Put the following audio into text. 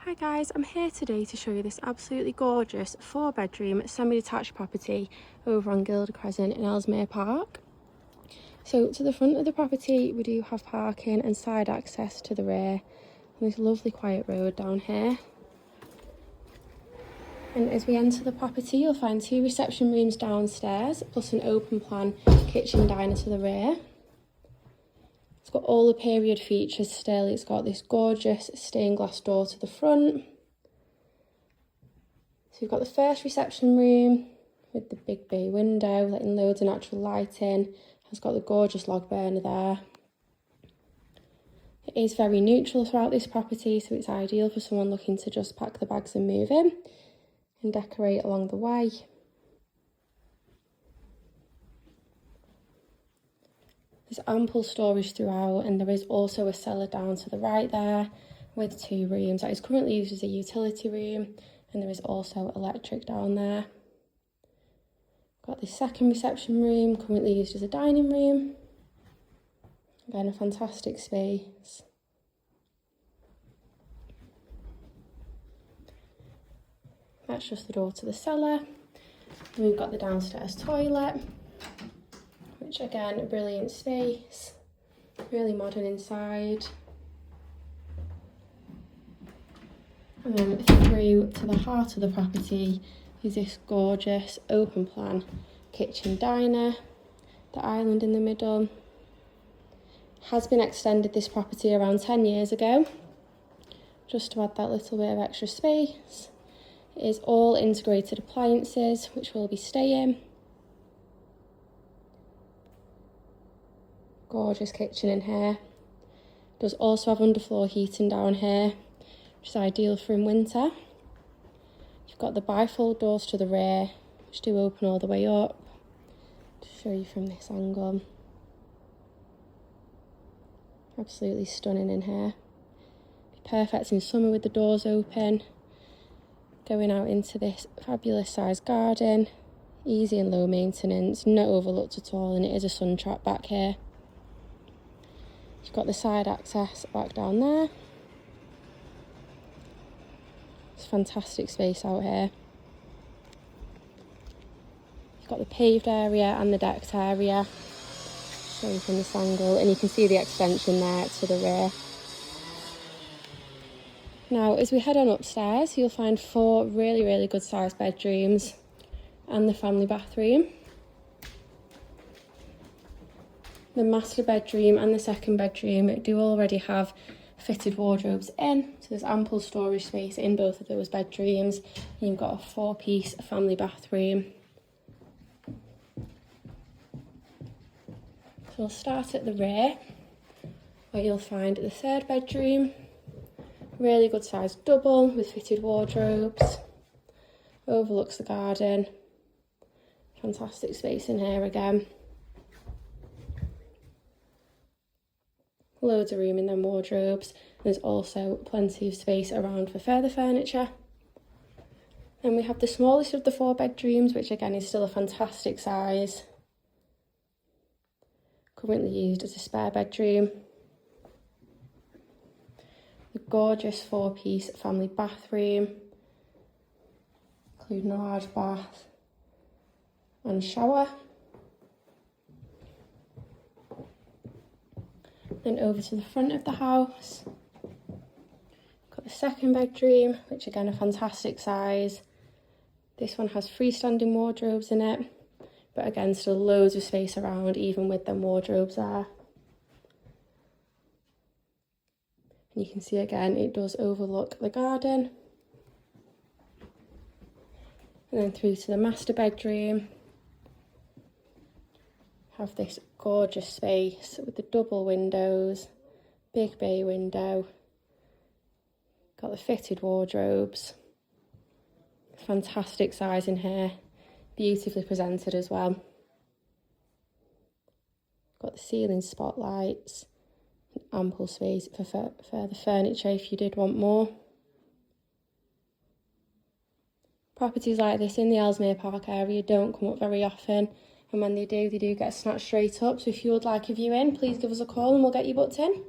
Hi guys, I'm here today to show you this absolutely gorgeous 4-bedroom semi-detached property over on Gilda Crescent in Ellesmere Park. So to the front of the property we do have parking and side access to the rear, and this lovely quiet road down here. And as we enter the property you'll find 2 reception rooms downstairs plus an open plan kitchen diner to the rear. It's got all the period features still. It's got this gorgeous stained glass door to the front. So we've got the first reception room with the big bay window letting loads of natural light in. It's got the gorgeous log burner there. It is very neutral throughout this property, so it's ideal for someone looking to just pack the bags and move in and decorate along the way. There's ample storage throughout, and there is also a cellar down to the right there with 2 rooms. That is currently used as a utility room, and there is also electric down there. Got the second reception room currently used as a dining room. Again, a fantastic space. That's just the door to the cellar. And we've got the downstairs toilet, which again, a brilliant space, really modern inside. And then through to the heart of the property is this gorgeous open plan kitchen diner, the island in the middle. Has been extended, this property, around 10 years ago, just to add that little bit of extra space. It is all integrated appliances, which will be staying. Gorgeous kitchen in here. Does also have underfloor heating down here, which is ideal for in winter. You've got the bifold doors to the rear, which do open all the way up. To show you from this angle. Absolutely stunning in here. Be perfect in summer with the doors open. Going out into this fabulous sized garden. Easy and low maintenance, not overlooked at all, and it is a sun trap back here. You've got the side access back down there. It's fantastic space out here. You've got the paved area and the decked area. Show you from this angle, and you can see the extension there to the rear. Now, as we head on upstairs, you'll find 4 really good sized bedrooms and the family bathroom. The master bedroom and the second bedroom do already have fitted wardrobes in, so there's ample storage space in both of those bedrooms. And you've got a 4-piece family bathroom. So we'll start at the rear, where you'll find the 3rd bedroom. Really good sized double with fitted wardrobes. Overlooks the garden. Fantastic space in here again. Loads of room in them wardrobes. There's also plenty of space around for further furniture. Then we have the smallest of the 4 bedrooms, which again is still a fantastic size. Currently used as a spare bedroom. The gorgeous 4-piece family bathroom, including a large bath and shower. Then over to the front of the house, got the 2nd bedroom, which again a fantastic size. This one has freestanding wardrobes in it, but again still loads of space around even with them wardrobes there. And you can see again it does overlook the garden. And then through to the master bedroom. Have this gorgeous space with the double windows, big bay window, got the fitted wardrobes, fantastic size in here, beautifully presented as well. Got the ceiling spotlights, ample space for further furniture if you did want more. Properties like this in the Ellesmere Park area don't come up very often, and when they do get snatched straight up. So if you would like a viewing, please give us a call and we'll get you booked in.